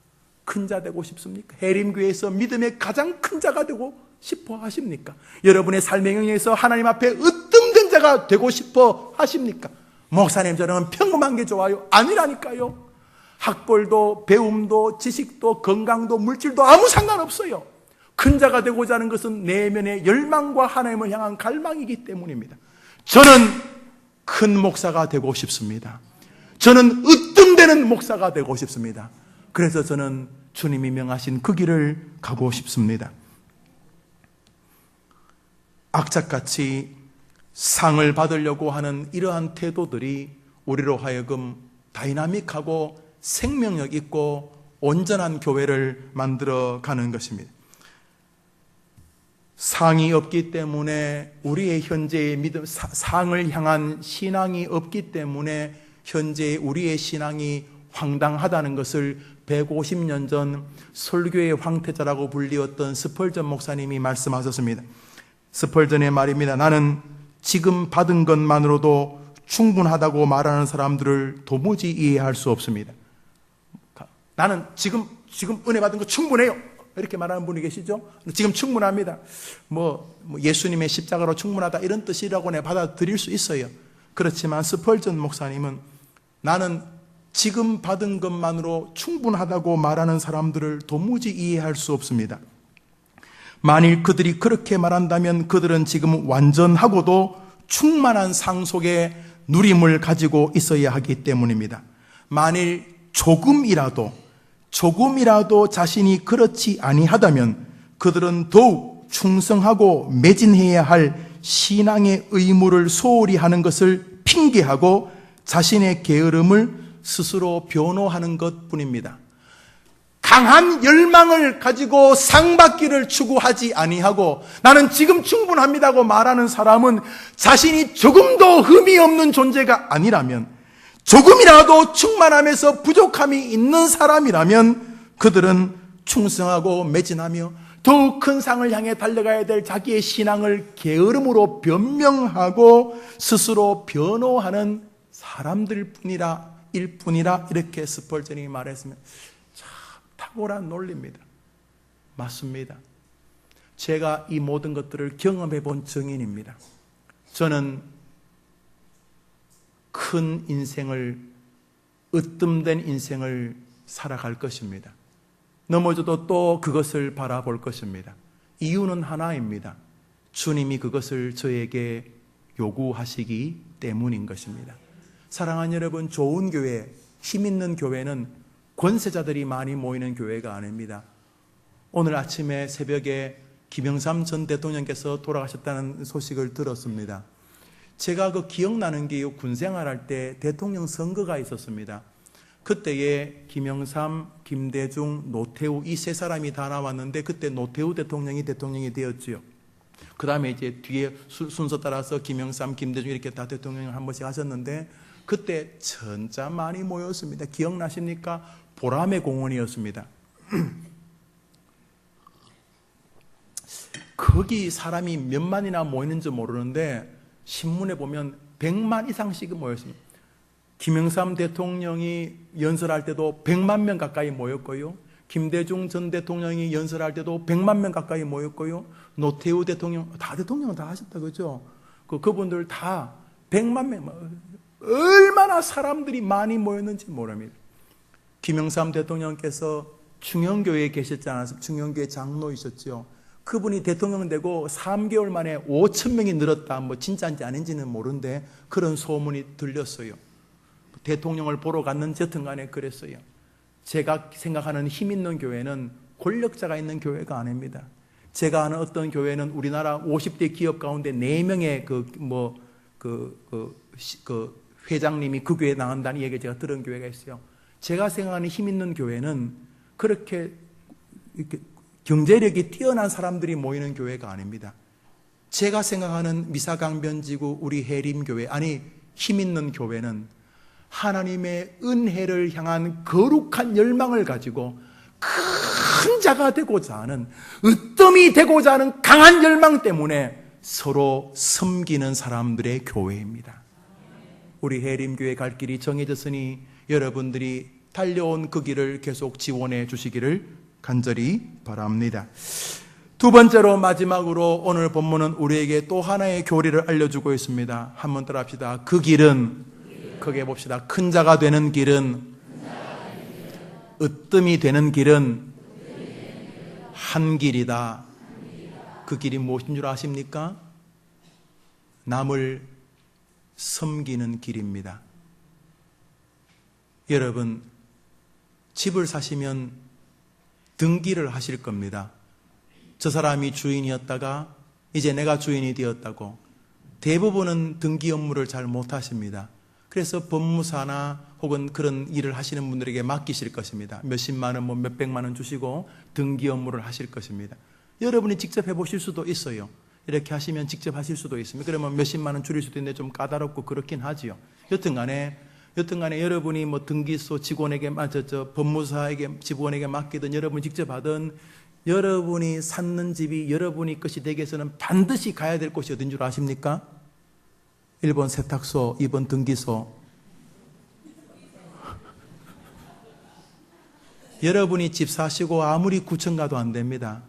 큰 자 되고 싶습니까? 해림교회에서 믿음의 가장 큰 자가 되고 싶어 하십니까? 여러분의 삶의 영역에서 하나님 앞에 으뜸된 자가 자가 되고 싶어 하십니까? 목사님, 저는 평범한 게 좋아요. 아니라니까요. 학벌도 배움도 지식도 건강도 물질도 아무 상관없어요. 큰 자가 되고자 하는 것은 내면의 열망과 하나님을 향한 갈망이기 때문입니다. 저는 큰 목사가 되고 싶습니다. 저는 으뜸되는 목사가 되고 싶습니다. 그래서 저는 주님이 명하신 그 길을 가고 싶습니다. 악착같이 상을 받으려고 하는 이러한 태도들이 우리로 하여금 다이나믹하고 생명력 있고 온전한 교회를 만들어가는 것입니다. 상이 없기 때문에 우리의 현재의 믿음, 상을 향한 신앙이 없기 때문에 현재 우리의 신앙이 황당하다는 것을 150년 전 설교의 황태자라고 불리웠던 스펄전 목사님이 말씀하셨습니다. 스펄전의 말입니다. 나는 지금 받은 것만으로도 충분하다고 말하는 사람들을 도무지 이해할 수 없습니다. 나는 지금 은혜 받은 거 충분해요. 이렇게 말하는 분이 계시죠? 지금 충분합니다. 예수님의 십자가로 충분하다 이런 뜻이라고 받아들일 수 있어요. 그렇지만 스펄전 목사님은 나는 지금 받은 것만으로 충분하다고 말하는 사람들을 도무지 이해할 수 없습니다. 만일 그들이 그렇게 말한다면 그들은 지금 완전하고도 충만한 상 속에 누림을 가지고 있어야 하기 때문입니다. 만일 조금이라도 자신이 그렇지 아니하다면 그들은 더욱 충성하고 매진해야 할 신앙의 의무를 소홀히 하는 것을 핑계하고 자신의 게으름을 스스로 변호하는 것뿐입니다. 강한 열망을 가지고 상 받기를 추구하지 아니하고 나는 지금 충분합니다고 말하는 사람은 자신이 조금도 흠이 없는 존재가 아니라면, 조금이라도 충만함에서 부족함이 있는 사람이라면 그들은 충성하고 매진하며 더욱 큰 상을 향해 달려가야 될 자기의 신앙을 게으름으로 변명하고 스스로 변호하는 사람들 뿐이라 이렇게 스펄전이 말했으면 참 탁월한 논리입니다. 맞습니다. 제가 이 모든 것들을 경험해 본 증인입니다. 저는 큰 인생을, 으뜸된 인생을 살아갈 것입니다. 넘어져도 또 그것을 바라볼 것입니다. 이유는 하나입니다. 주님이 그것을 저에게 요구하시기 때문인 것입니다. 사랑하는 여러분, 좋은 교회, 힘 있는 교회는 권세자들이 많이 모이는 교회가 아닙니다. 오늘 아침에 새벽에 김영삼 전 대통령께서 돌아가셨다는 소식을 들었습니다. 제가 기억나는 게 군생활할 때 대통령 선거가 있었습니다. 그때에 김영삼, 김대중, 노태우 이 세 사람이 다 나왔는데 그때 노태우 대통령이 되었지요. 그 다음에 이제 뒤에 순서 따라서 김영삼, 김대중 이렇게 다 대통령을 한 번씩 하셨는데 그때 진짜 많이 모였습니다. 기억나십니까? 보람의 공원이었습니다. 거기 사람이 몇만이나 모이는지 모르는데 신문에 보면 100만 이상씩 모였습니다. 김영삼 대통령이 연설할 때도 100만 명 가까이 모였고요. 김대중 전 대통령이 연설할 때도 100만 명 가까이 모였고요. 노태우 대통령, 대통령은 다 하셨다, 그죠? 그분들 다 100만 명, 얼마나 사람들이 많이 모였는지 모릅니다. 김영삼 대통령께서 충영교회에 계셨지 않았습니까? 충영교회 장로이셨죠. 그분이 대통령 되고 3개월 만에 5천 명이 늘었다. 진짜인지 아닌지는 모르는데 그런 소문이 들렸어요. 대통령을 보러 갔는지 여튼 간에 그랬어요. 제가 생각하는 힘 있는 교회는 권력자가 있는 교회가 아닙니다. 제가 아는 어떤 교회는 우리나라 50대 기업 가운데 4명의 회장님이 그 교회에 나간다는 얘기를 제가 들은 교회가 있어요. 제가 생각하는 힘 있는 교회는 그렇게 이렇게 경제력이 뛰어난 사람들이 모이는 교회가 아닙니다. 제가 생각하는 미사강변지구 우리 해림교회, 아니 힘 있는 교회는 하나님의 은혜를 향한 거룩한 열망을 가지고 큰 자가 되고자 하는, 으뜸이 되고자 하는 강한 열망 때문에 서로 섬기는 사람들의 교회입니다. 우리 해림교회 갈 길이 정해졌으니 여러분들이 달려온 그 길을 계속 지원해 주시기를 간절히 바랍니다. 두 번째로 마지막으로 오늘 본문은 우리에게 또 하나의 교리를 알려주고 있습니다. 한번 따라 합시다. 그 길은, 크게 봅시다. 큰 자가 되는 길은, 으뜸이 되는 길은 한 길이다. 그 길이 무엇인 줄 아십니까? 남을 섬기는 길입니다. 여러분, 집을 사시면 등기를 하실 겁니다. 저 사람이 주인이었다가 이제 내가 주인이 되었다고. 대부분은 등기 업무를 잘 못하십니다. 그래서 법무사나 혹은 그런 일을 하시는 분들에게 맡기실 것입니다. 몇십만 원, 몇백만 원 주시고 등기 업무를 하실 것입니다. 여러분이 직접 해보실 수도 있어요. 이렇게 하시면 직접 하실 수도 있습니다. 그러면 몇십만 원 줄일 수도 있는데 좀 까다롭고 그렇긴 하지요. 여튼간에 여러분이 뭐 등기소 직원에게 법무사에게 직원에게 맡기든 여러분이 직접 하든 여러분이 찾는 집이 여러분이 것이 되기 위해서는 반드시 가야 될 곳이 어딘 줄 아십니까? 1번 세탁소, 2번 등기소. 여러분이 집 사시고 아무리 구청 가도 안 됩니다.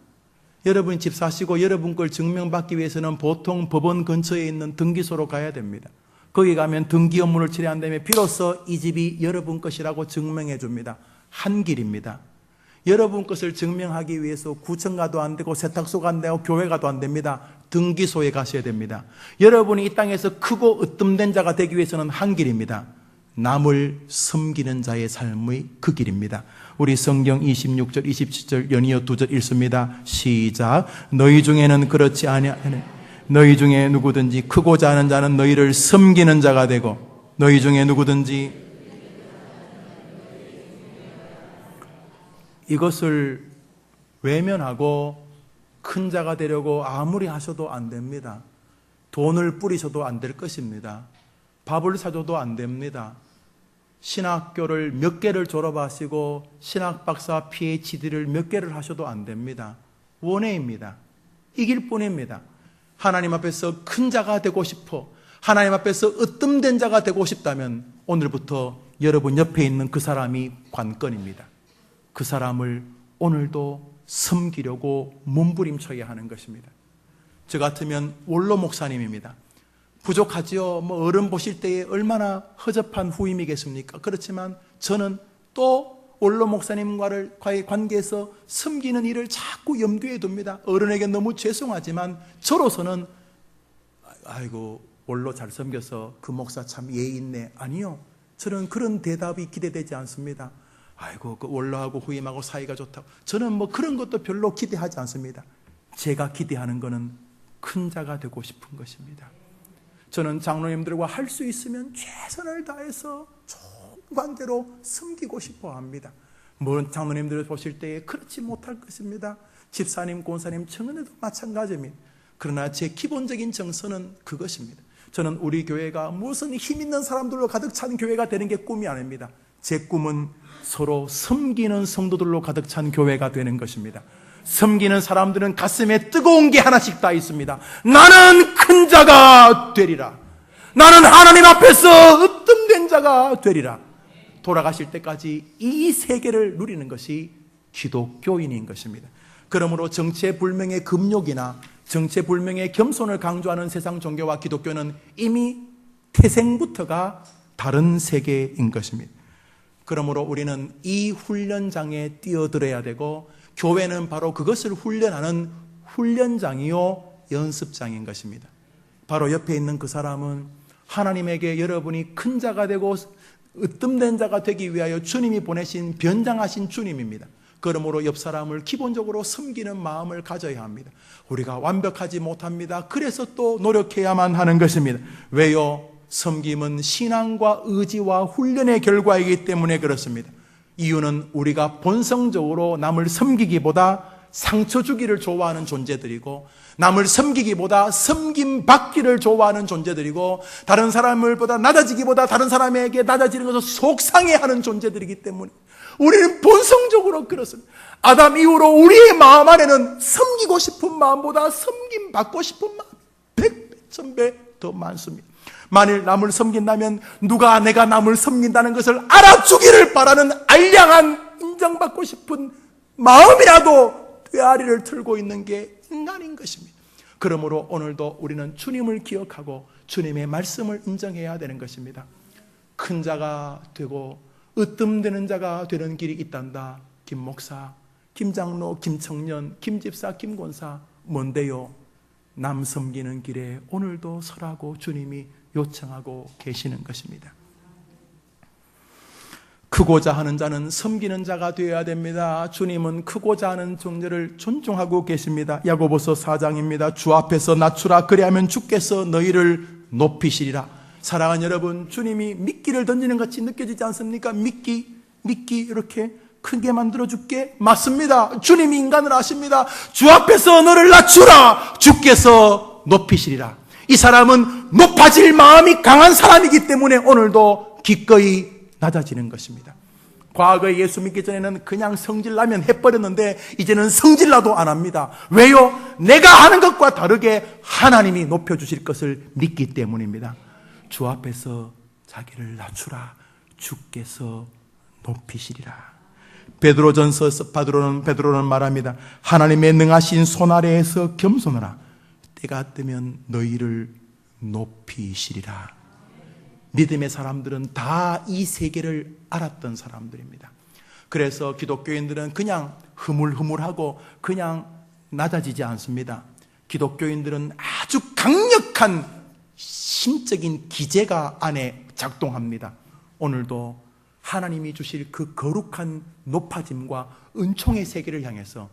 여러분이 집 사시고 여러분 걸 증명받기 위해서는 보통 법원 근처에 있는 등기소로 가야 됩니다. 거기 가면 등기 업무를 처리한 다음에 비로소 이 집이 여러분 것이라고 증명해 줍니다. 한 길입니다. 여러분 것을 증명하기 위해서 구청 가도 안 되고 세탁소가 안 되고 교회 가도 안 됩니다. 등기소에 가셔야 됩니다. 여러분이 이 땅에서 크고 으뜸된 자가 되기 위해서는 한 길입니다. 남을 섬기는 자의 삶의 그 길입니다. 우리 성경 26절, 27절 연이어 두 절 읽습니다. 시작. 너희 중에는 그렇지 아니하네. 너희 중에 누구든지 크고자 하는 자는 너희를 섬기는 자가 되고 너희 중에 누구든지 이것을 외면하고 큰 자가 되려고 아무리 하셔도 안 됩니다. 돈을 뿌리셔도 안 될 것입니다. 밥을 사줘도 안 됩니다. 신학교를 몇 개를 졸업하시고 신학박사 PhD를 몇 개를 하셔도 안 됩니다. 원해입니다. 이길 뿐입니다. 하나님 앞에서 큰 자가 되고 싶어 하나님 앞에서 으뜸된 자가 되고 싶다면 오늘부터 여러분 옆에 있는 그 사람이 관건입니다. 그 사람을 오늘도 섬기려고 몸부림쳐야 하는 것입니다. 저 같으면 원로 목사님입니다. 부족하지요. 어른 보실 때에 얼마나 허접한 후임이겠습니까? 그렇지만 저는 또 원로 목사님과의 관계에서 섬기는 일을 자꾸 염두에 둡니다. 어른에게 너무 죄송하지만 저로서는 아이고 원로 잘 섬겨서 그 목사 참 예의 있네. 아니요. 저는 그런 대답이 기대되지 않습니다. 아이고 그 원로하고 후임하고 사이가 좋다고. 저는 그런 것도 별로 기대하지 않습니다. 제가 기대하는 것은 큰 자가 되고 싶은 것입니다. 저는 장로님들과 할 수 있으면 최선을 다해서 좋은 관계로 섬기고 싶어 합니다. 장로님들을 보실 때에 그렇지 못할 것입니다. 집사님, 권사님, 청년에도 마찬가지입니다. 그러나 제 기본적인 정서는 그것입니다. 저는 우리 교회가 무슨 힘 있는 사람들로 가득 찬 교회가 되는 게 꿈이 아닙니다. 제 꿈은 서로 섬기는 성도들로 가득 찬 교회가 되는 것입니다. 섬기는 사람들은 가슴에 뜨거운 게 하나씩 다 있습니다. 나는 큰 자가 되리라. 나는 하나님 앞에서 으뜸된 자가 되리라. 돌아가실 때까지 이 세계를 누리는 것이 기독교인인 것입니다. 그러므로 정체불명의 금욕이나 정체불명의 겸손을 강조하는 세상 종교와 기독교는 이미 태생부터가 다른 세계인 것입니다. 그러므로 우리는 이 훈련장에 뛰어들어야 되고 교회는 바로 그것을 훈련하는 훈련장이요 연습장인 것입니다. 바로 옆에 있는 그 사람은 하나님에게 여러분이 큰 자가 되고 으뜸된 자가 되기 위하여 주님이 보내신 변장하신 주님입니다. 그러므로 옆 사람을 기본적으로 섬기는 마음을 가져야 합니다. 우리가 완벽하지 못합니다. 그래서 또 노력해야만 하는 것입니다. 왜요? 섬김은 신앙과 의지와 훈련의 결과이기 때문에 그렇습니다. 이유는 우리가 본성적으로 남을 섬기기보다 상처 주기를 좋아하는 존재들이고 남을 섬기기보다 섬김 받기를 좋아하는 존재들이고 다른 사람을 보다 낮아지기보다 다른 사람에게 낮아지는 것을 속상해하는 존재들이기 때문에 우리는 본성적으로 그렇습니다. 아담 이후로 우리의 마음 안에는 섬기고 싶은 마음보다 섬김 받고 싶은 마음 100배, 1000배 더 많습니다. 만일 남을 섬긴다면 누가 내가 남을 섬긴다는 것을 알아주기를 바라는 알량한 인정받고 싶은 마음이라도 뼈아리를 틀고 있는 게 인간인 것입니다. 그러므로 오늘도 우리는 주님을 기억하고 주님의 말씀을 인정해야 되는 것입니다. 큰 자가 되고 으뜸되는 자가 되는 길이 있단다. 김 목사, 김 장로, 김 청년, 김 집사, 김 권사, 뭔데요? 남 섬기는 길에 오늘도 서라고 주님이 요청하고 계시는 것입니다. 크고자 하는 자는 섬기는 자가 되어야 됩니다. 주님은 크고자 하는 존재를 존중하고 계십니다. 야고보서 4장입니다. 주 앞에서 낮추라. 그리하면 주께서 너희를 높이시리라. 사랑하는 여러분, 주님이 미끼를 던지는 같이 느껴지지 않습니까? 미끼 이렇게 크게 만들어줄게? 맞습니다. 주님이 인간을 아십니다. 주 앞에서 너를 낮추라. 주께서 높이시리라. 이 사람은 높아질 마음이 강한 사람이기 때문에 오늘도 기꺼이 낮아지는 것입니다. 과거에 예수 믿기 전에는 그냥 성질나면 해버렸는데 이제는 성질나도 안 합니다. 왜요? 내가 하는 것과 다르게 하나님이 높여주실 것을 믿기 때문입니다. 주 앞에서 자기를 낮추라. 주께서 높이시리라. 베드로전서 베드로는 말합니다. 하나님의 능하신 손 아래에서 겸손하라. 때가 뜨면 너희를 높이시리라. 믿음의 사람들은 다 이 세계를 알았던 사람들입니다. 그래서 기독교인들은 그냥 흐물흐물하고 그냥 낮아지지 않습니다. 기독교인들은 아주 강력한 심적인 기제가 안에 작동합니다. 오늘도 하나님이 주실 그 거룩한 높아짐과 은총의 세계를 향해서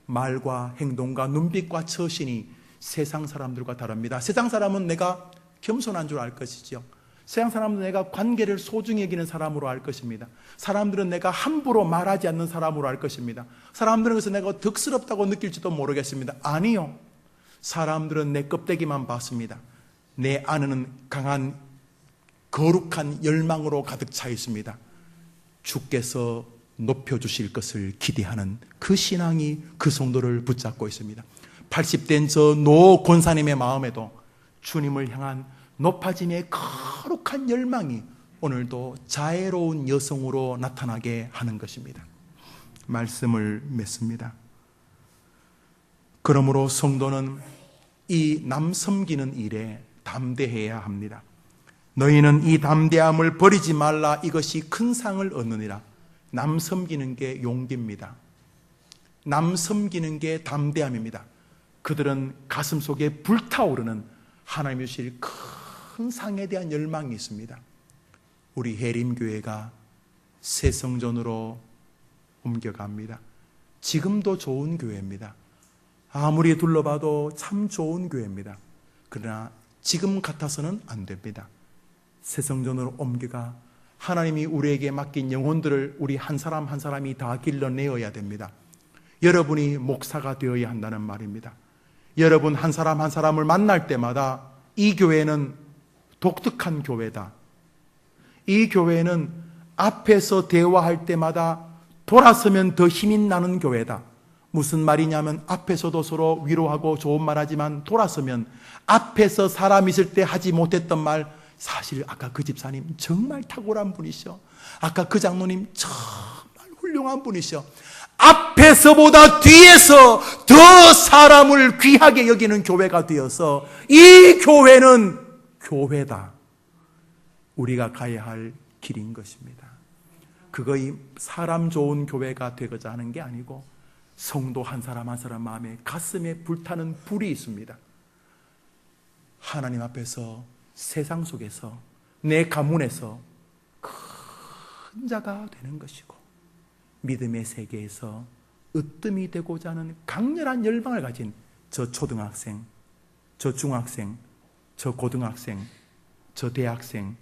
말과 행동과 눈빛과 처신이 세상 사람들과 다릅니다. 세상 사람은 내가 겸손한 줄 알 것이죠. 세상 사람들은 내가 관계를 소중히 여기는 사람으로 알 것입니다. 사람들은 내가 함부로 말하지 않는 사람으로 알 것입니다. 사람들은 그래서 내가 덕스럽다고 느낄지도 모르겠습니다. 아니요. 사람들은 내 껍데기만 봤습니다. 내 안에는 강한 거룩한 열망으로 가득 차 있습니다. 주께서 높여주실 것을 기대하는 그 신앙이 그 성도를 붙잡고 있습니다. 80된 저 노 권사님의 마음에도 주님을 향한 높아짐의 거룩한 열망이 오늘도 자애로운 여성으로 나타나게 하는 것입니다. 말씀을 맺습니다. 그러므로 성도는 이 남 섬기는 일에 담대해야 합니다. 너희는 이 담대함을 버리지 말라. 이것이 큰 상을 얻느니라. 남 섬기는 게 용기입니다. 남 섬기는 게 담대함입니다. 그들은 가슴속에 불타오르는 하나님이 주실 큰 상에 대한 열망이 있습니다. 우리 해림교회가 새 성전으로 옮겨갑니다. 지금도 좋은 교회입니다. 아무리 둘러봐도 참 좋은 교회입니다. 그러나 지금 같아서는 안 됩니다. 새 성전으로 옮겨가 하나님이 우리에게 맡긴 영혼들을 우리 한 사람 한 사람이 다 길러내어야 됩니다. 여러분이 목사가 되어야 한다는 말입니다. 여러분 한 사람 한 사람을 만날 때마다 이 교회는 독특한 교회다. 이 교회는 앞에서 대화할 때마다 돌아서면 더 힘이 나는 교회다. 무슨 말이냐면 앞에서도 서로 위로하고 좋은 말 하지만 돌아서면 앞에서 사람 있을 때 하지 못했던 말, 사실 아까 그 집사님 정말 탁월한 분이셔. 아까 그 장로님 정말 훌륭한 분이셔. 앞에서보다 뒤에서 더 사람을 귀하게 여기는 교회가 되어서 이 교회는 교회다. 우리가 가야 할 길인 것입니다. 그거이 사람 좋은 교회가 되고자 하는 게 아니고 성도 한 사람 한 사람 마음에 가슴에 불타는 불이 있습니다. 하나님 앞에서 세상 속에서 내 가문에서 큰 자가 되는 것이고 믿음의 세계에서 으뜸이 되고자 하는 강렬한 열망을 가진 저 초등학생, 저 중학생, 저 고등학생, 저 대학생,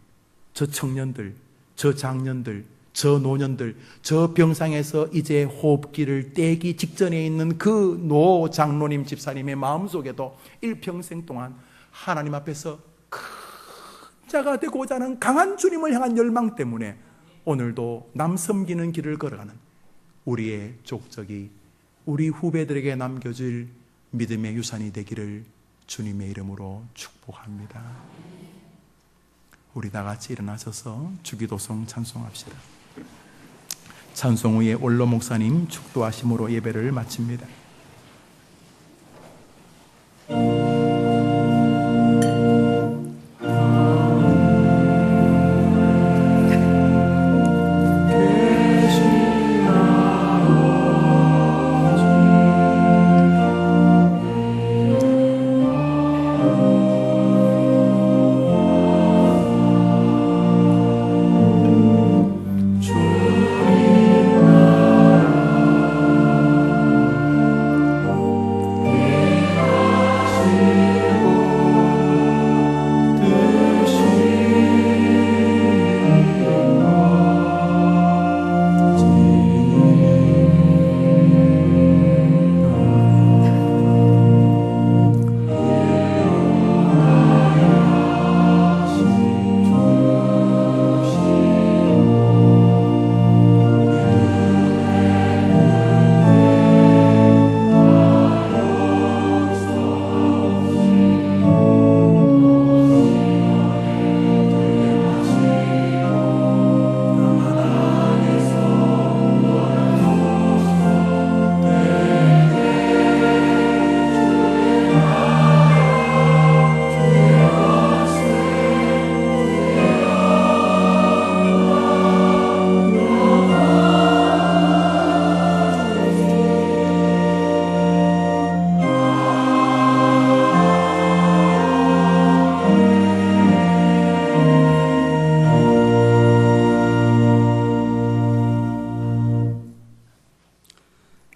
저 청년들, 저 장년들, 저 노년들, 저 병상에서 이제 호흡기를 떼기 직전에 있는 그 노 장로님 집사님의 마음속에도 일평생 동안 하나님 앞에서 큰 자가 되고자 하는 강한 주님을 향한 열망 때문에 오늘도 남 섬기는 길을 걸어가는 우리의 족적이 우리 후배들에게 남겨질 믿음의 유산이 되기를 주님의 이름으로 축복합니다. 우리 다 같이 일어나셔서 주기도성 찬송합시다. 찬송 후에 원로 목사님 축도하심으로 예배를 마칩니다.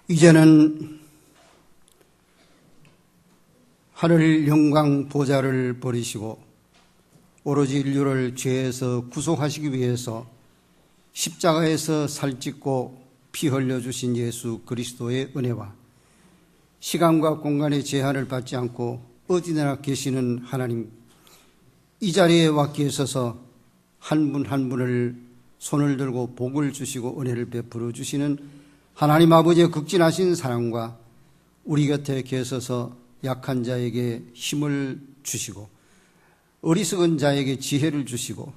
이제는 하늘 영광 보좌를 버리시고 오로지 인류를 죄에서 구속하시기 위해서 십자가에서 살찢고 피 흘려주신 예수 그리스도의 은혜와 시간과 공간의 제한을 받지 않고 어디나 계시는 하나님, 이 자리에 왔기에 있어서 한 분 한 분을 손을 들고 복을 주시고 은혜를 베풀어 주시는 하나님 아버지의 극진하신 사랑과 우리 곁에 계셔서 약한 자에게 힘을 주시고 어리석은 자에게 지혜를 주시고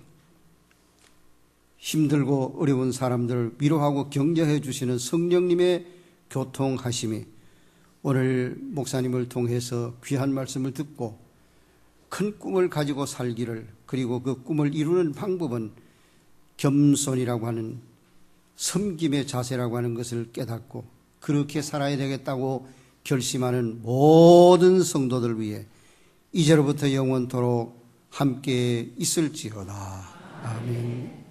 힘들고 어려운 사람들을 위로하고 격려해 주시는 성령님의 교통하심이 오늘 목사님을 통해서 귀한 말씀을 듣고 큰 꿈을 가지고 살기를, 그리고 그 꿈을 이루는 방법은 겸손이라고 하는 섬김의 자세라고 하는 것을 깨닫고 그렇게 살아야 되겠다고 결심하는 모든 성도들 위해 이제로부터 영원토록 함께 있을지어다. 아멘.